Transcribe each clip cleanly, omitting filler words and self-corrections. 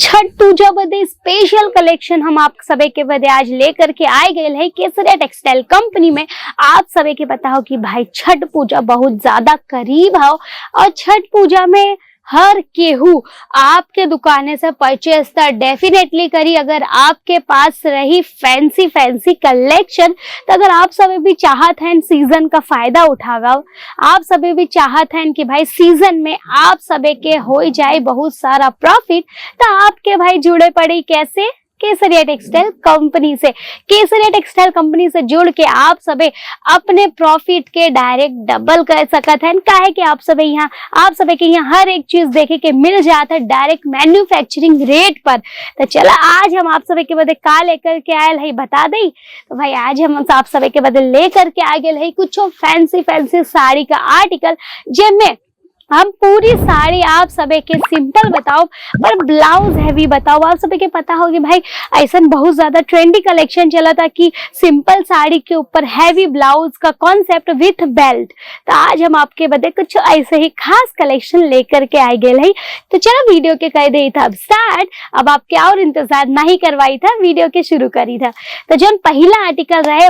छठ पूजा बदे special collection हम आप सभी के बदे आज लेकर के आए गए है केसरिया टेक्सटाइल कंपनी में। आप सभी के पता हो कि भाई छठ पूजा बहुत ज्यादा करीब है और छठ पूजा में हर केहू आपके दुकाने से परचेस तो डेफिनेटली करी। अगर आपके पास रही फैंसी फैंसी कलेक्शन तो अगर आप सभी भी चाहत हैं सीजन का फायदा उठावा, आप सभी भी चाहत हैं कि भाई सीजन में आप सभी के हो जाए बहुत सारा प्रॉफिट, तो आपके भाई जुड़े पड़ी कैसे केसरिया टेक्सटाइल कंपनी से। केसरिया टेक्सटाइल कंपनी से जुड़ के आप सभी अपने प्रॉफिट के डायरेक्ट डबल कर सकते हैं। काहे कि आप सभी के यहाँ हर एक चीज देखे के मिल जाता है डायरेक्ट मैन्युफैक्चरिंग रेट पर। तो चला आज हम आप सभी के बदले का लेकर के आयल है बता दें। तो भाई आज हम आप सभी के बदले लेकर के आ गए है कुछ फैंसी फैंसी साड़ी का आर्टिकल, जिनमें हम पूरी साड़ी आप सभी के सिंपल बताओ पर ब्लाउज हैवी बताओ। आप सभी के पता होगी भाई ऐसा बहुत ज्यादा ट्रेंडी कलेक्शन चला था कि सिंपल साड़ी के ऊपर हैवी ब्लाउज का कॉन्सेप्ट विथ बेल्ट। तो आज हम आपके बदले कुछ ऐसे ही खास कलेक्शन लेकर के आए गए है। तो चलो वीडियो के कह दे था अब स्टार्ट। अब आप क्या और इंतजार नहीं करवाई था, वीडियो के शुरू करी था। तो जो पहला आर्टिकल रहे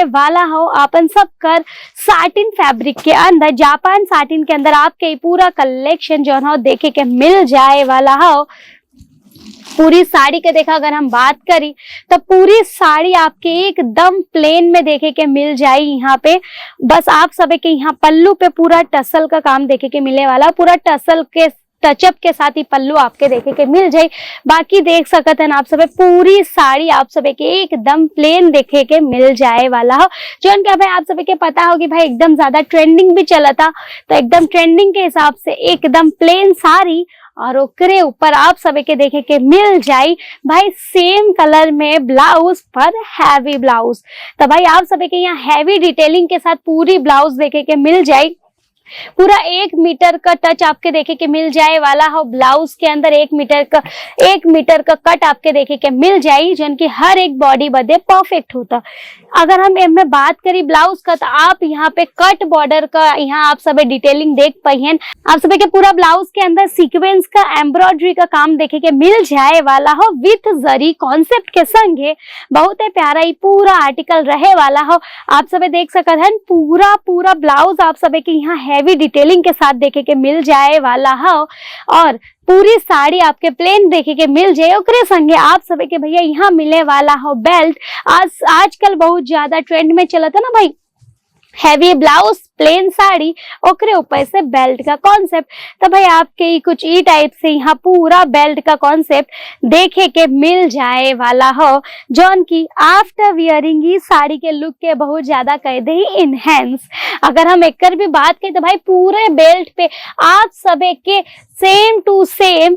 वाला हो अपन सब कर साटिन फैब्रिक के अंदर, जापान साटिन के अंदर आपके पूरा कलेक्शन जो है देखे के मिल जाए वाला हो। पूरी साड़ी के देखा अगर हम बात करी तो पूरी साड़ी आपके एकदम प्लेन में देखे के मिल जाए। यहाँ पे बस आप सभी के यहाँ पल्लू पे पूरा टसल का काम देखे के मिले वाला, पूरा टसल के टचअप के साथ ही पल्लू आपके देखे के मिल जाए। बाकी देख सकते हैं आप सभी पूरी साड़ी आप सभी के एकदम प्लेन देखे के मिल जाए वाला हो। जो क्या भाई आप सभी के पता होगी भाई एकदम ज्यादा ट्रेंडिंग भी चला था, तो एकदम ट्रेंडिंग के हिसाब से एकदम प्लेन साड़ी और ओकरे ऊपर आप सभी के देखे के मिल जाए भाई सेम कलर में ब्लाउज पर हैवी ब्लाउज। तो भाई आप सभी के यहाँ हैवी डिटेलिंग के साथ पूरी ब्लाउज देखे के मिल जाए। पूरा 1 मीटर का टच आपके देखे के मिल जाए वाला हो। ब्लाउज के अंदर 1 मीटर का कट आपके देखे के मिल जाए, जो कि हर एक बॉडी बदे परफेक्ट होता। अगर हम इनमें बात करी ब्लाउज का, तो आप यहाँ पे कट बॉर्डर का यहाँ आप सभी डिटेलिंग देख पाइए। आप सभी के पूरा ब्लाउज के अंदर सीक्वेंस का एम्ब्रॉयडरी का काम देखे के मिल जाए वाला हो विथ जरी कॉन्सेप्ट के संगे। बहुत ही प्यारा ही पूरा आर्टिकल रहे वाला हो। आप सभी देख सकते हैं पूरा ब्लाउज आप सभी के यहाँ हैवी डिटेलिंग के साथ देखे के मिल जाए वाला हो और पूरी साड़ी आपके प्लेन देखे के मिल जाए। ओकरे संगे आप सभी के भैया यहाँ मिले वाला हो बेल्ट। आजकल बहुत ज्यादा ट्रेंड में चला था ना भाई हैवी ब्लाउज प्लेन साड़ी ओकरे ऊपर से बेल्ट का कॉन्सेप्ट। तो भाई आपके कुछ ई टाइप से यहाँ पूरा बेल्ट का कॉन्सेप्ट देखे के मिल जाए वाला हो, जौन की आफ्टर वियरिंग ही साड़ी के लुक के बहुत ज्यादा कह दे इनहेंस। अगर हम एक भी बात करें तो भाई पूरे बेल्ट पे आप सभी के सेम टू सेम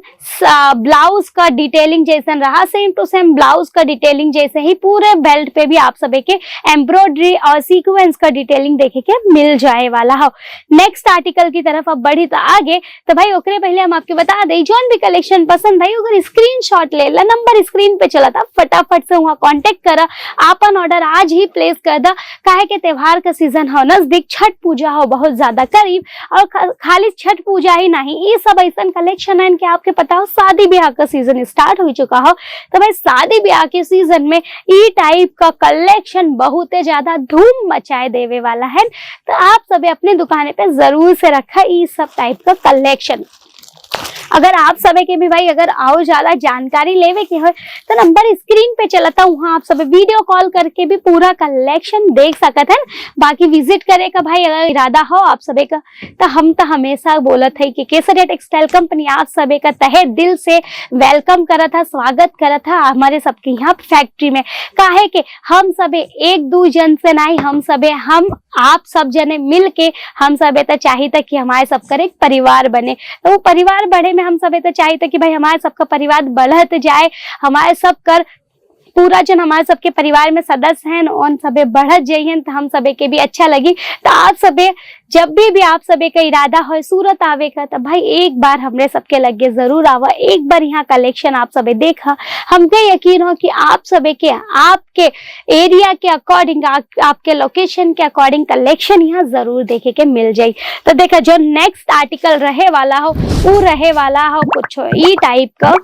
ब्लाउज का डिटेलिंग जैसा रहा, सेम टू सेम ब्लाउज का डिटेलिंग जैसे ही पूरे बेल्ट पे भी आप सभी के एम्ब्रॉयडरी और सीक्वेंस का डिटेलिंग देखे के मिल जाए वाला हो। नेक्स्ट आर्टिकल की तरफ अब बढ़ी तो आगे। तो भाई ओकरे पहले हम आपके बता दें जोन भी कलेक्शन पसंद भाई अगर स्क्रीनशॉट ले ला, नंबर स्क्रीन पे चला था, फटाफट से वहां कांटेक्ट करा, आपन ऑर्डर आज ही प्लेस कर दा। काहे के त्योहार का सीजन हो नजदीक, छठ पूजा हो बहुत ज्यादा करीब, और खाली छठ पूजा ही नहीं ये सब कलेक्शन है कि आपके पता हो शादी ब्याह का सीजन स्टार्ट हो चुका हो। तो भाई शादी ब्याह के सीजन में ई टाइप का कलेक्शन बहुत ज्यादा धूम मचाए देवे वाला है। तो आप सभी अपने दुकाने पे जरूर से रखा ये सब टाइप का कलेक्शन। अगर आप सभी के भी भाई अगर और ज्यादा जानकारी लेवे की हो तो नंबर स्क्रीन पे चलता वहां आप सभी वीडियो कॉल करके भी पूरा कलेक्शन देख सकते हैं। बाकी विजिट करे का भाई अगर इरादा हो आप सभी का, तो हम तो हमेशा बोलत है कि केसरिया टेक्सटाइल कंपनी आप सभी का तहे दिल से वेलकम करा था, स्वागत करा था हमारे सबके यहाँ फैक्ट्री में। काहे के हम सभी एक दो जन से नहीं, हम आप सब जने मिल के हम सभी तो चाहिए कि हमारे सबका एक परिवार बने। तो वो परिवार बढ़े हम सब तो चाहिए कि भाई हमारे सबका परिवार बढ़त जाए, हमारे सब कर पूरा जन हमारे सबके परिवार में सदस्य हैं उन सबे बढ़त जाइए तो हम सबे के भी अच्छा लगी। तो आप सबे जब भी आप सबे का इरादा हो सूरत आवे का तो भाई एक बार हमरे सबके लगे जरूर आवा, एक बार यहाँ कलेक्शन आप सबे देखा, हमके यकीन हो कि आप सबे के आपके एरिया के अकॉर्डिंग आपके लोकेशन के अकॉर्डिंग कलेक्शन यहाँ जरूर देखे के मिल जाए। तो देखा जो नेक्स्ट आर्टिकल रहे वाला हो वो रहे वाला हो कुछ ई टाइप का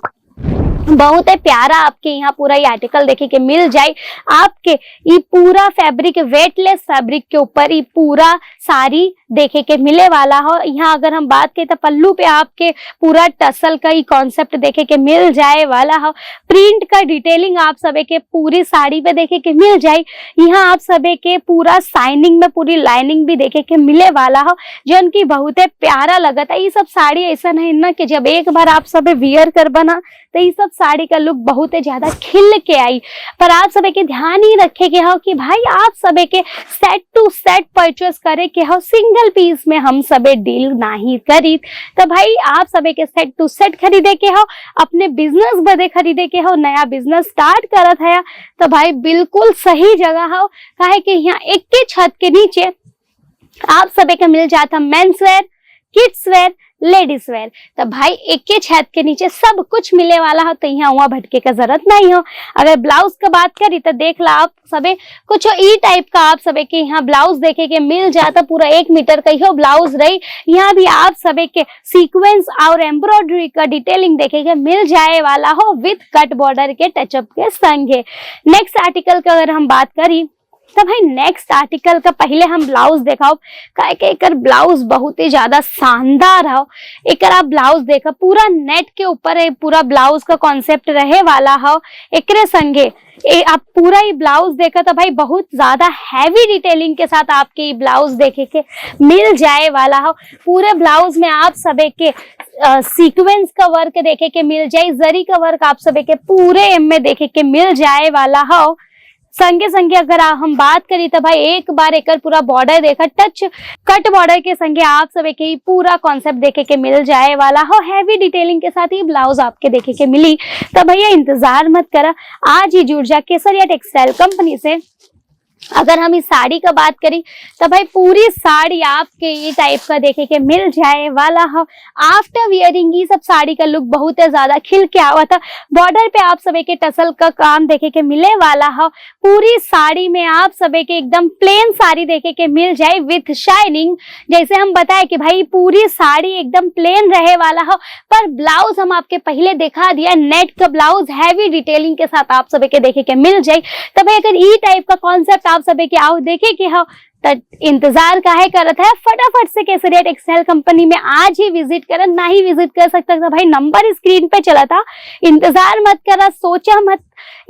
बहुत है प्यारा आपके यहाँ पूरा ये आर्टिकल देखे के मिल जाए। आपके ये पूरा फैब्रिक वेटलेस फैब्रिक के ऊपर ये पूरा साड़ी देखे के मिले वाला हो। यहाँ अगर हम बात करें तो पल्लू पे आपके पूरा टसल का ही कॉन्सेप्ट देखे के मिल जाए वाला हो। प्रिंट का डिटेलिंग आप सभी के पूरी साड़ी पे देखे के मिल जाए। यहाँ आप सभी के पूरा साइनिंग में पूरी लाइनिंग भी देखे के मिले वाला हो, जो उनकी बहुत प्यारा लगता है। ये सब साड़ी ऐसा नहीं ना कि जब एक बार आप सब वियर कर बना तो ये सब साड़ी का लुक बहुत ज्यादा खिल के आई। पर आप सभी के ध्यान ही रखे के हो कि भाई आप सभी के सेट टू सेट परचेस करे के हो, सिंगल पीस में हम सभी डील नहीं करी। तो भाई आप सभी के सेट टू सेट खरीदे के हो, अपने बिजनेस बदे खरीदे के हो, नया बिजनेस स्टार्ट करत है तो भाई बिल्कुल सही जगह हो। काहे कि यहाँ एक के छत के नीचे आप सभी का मिल जाता men's wear, kids where, ladies wear. तो भाई एक के छत के नीचे सब कुछ मिले वाला हो, तो यहाँ हुआ भटके का जरूरत नहीं हो। अगर ब्लाउज का बात करी तो देख ला आप सबे कुछ ई टाइप का आप सबे के यहाँ ब्लाउज देखे के मिल जाता। पूरा 1 मीटर का ही ब्लाउज रही। यहाँ भी आप सबे के सीक्वेंस और एम्ब्रॉयडरी का डिटेलिंग देखे के मिल जाए वाला हो विथ कट बॉर्डर के टचअप के संगे। नेक्स्ट आर्टिकल का अगर हम बात करी तो भाई नेक्स्ट आर्टिकल का पहले हम ब्लाउज देखाओ। काहे के एकर ब्लाउज बहुत ही ज्यादा शानदार हो। एकर आप ब्लाउज देखा पूरा नेट के ऊपर है, पूरा ब्लाउज का कॉन्सेप्ट रहे वाला हो। एकरे संगे आप पूरा ही ब्लाउज देखा तो भाई बहुत ज्यादा हैवी डिटेलिंग के साथ आपके ब्लाउज देखे के मिल जाए वाला हो। पूरे ब्लाउज में आप सभी के सीक्वेंस का वर्क देखे के मिल जाए, जरी का वर्क आप सभी के पूरे एम में देखे के मिल जाए वाला हो। संगे संगे अगर हम बात करी तो भाई एक बार एक पूरा बॉर्डर देखा, टच कट बॉर्डर के संगे आप सभी के पूरा कॉन्सेप्ट देखे के मिल जाए वाला हो। हैवी डिटेलिंग के साथ ही ब्लाउज आपके देखे के मिली। तो भैया इंतजार मत करा, आज ही जुड़ जा केसरिया टेक्सटाइल कंपनी से। अगर हम इस साड़ी का बात करें तो भाई पूरी साड़ी आपके ये टाइप का देखे के मिल जाए वाला हो। आफ्टर वियरिंग ये सब साड़ी का लुक बहुत ज्यादा खिल के आवा था। बॉर्डर पे आप सभी के टसल का काम देखे के मिले वाला हो। पूरी साड़ी में आप सभी के एकदम प्लेन साड़ी देखे के मिल जाए विथ शाइनिंग। जैसे हम बताए कि भाई पूरी साड़ी एकदम प्लेन रहे वाला हो, पर ब्लाउज हम आपके पहले दिखा दिया नेट का ब्लाउज हैवी डिटेलिंग के साथ आप सभी के देखे के मिल जाए। तो भाई अगर ई टाइप का कॉन्सेप्ट आप सभी के आओ देखे कि हो तो इंतजार काहे करत है, फटाफट से केसरिया टेक्सटाइल कंपनी में आज ही विजिट करन। ना ही विजिट कर सकता तो भाई नंबर स्क्रीन पे चला था। इंतजार मत करा, सोचा मत,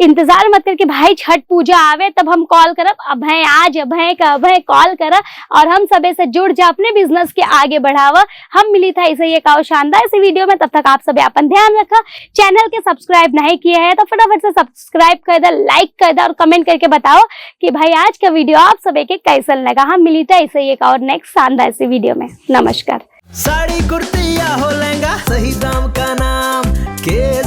इंतजार मत कर कि भाई छठ पूजा आवे तब हम कॉल करब। अब है आज, अब है का अब है कॉल करा और हम सबे से जुड़ जा, अपने बिजनेस के आगे बढ़ावा। हम मिली था इसे एक और शानदार सी वीडियो में। तब तक आप सभी अपन ध्यान रखा। चैनल के सब्सक्राइब नहीं किया है तो फटाफट से सब्सक्राइब कर दे, लाइक कर दे और कमेंट करके बताओ कि भाई आज का वीडियो आप सभी के कैसा लगा। हम मिली था इसे एक और नेक्स्ट शानदार सी वीडियो में। नमस्कार। साड़ी कुर्ती या हो लहंगा, सही दाम का नाम के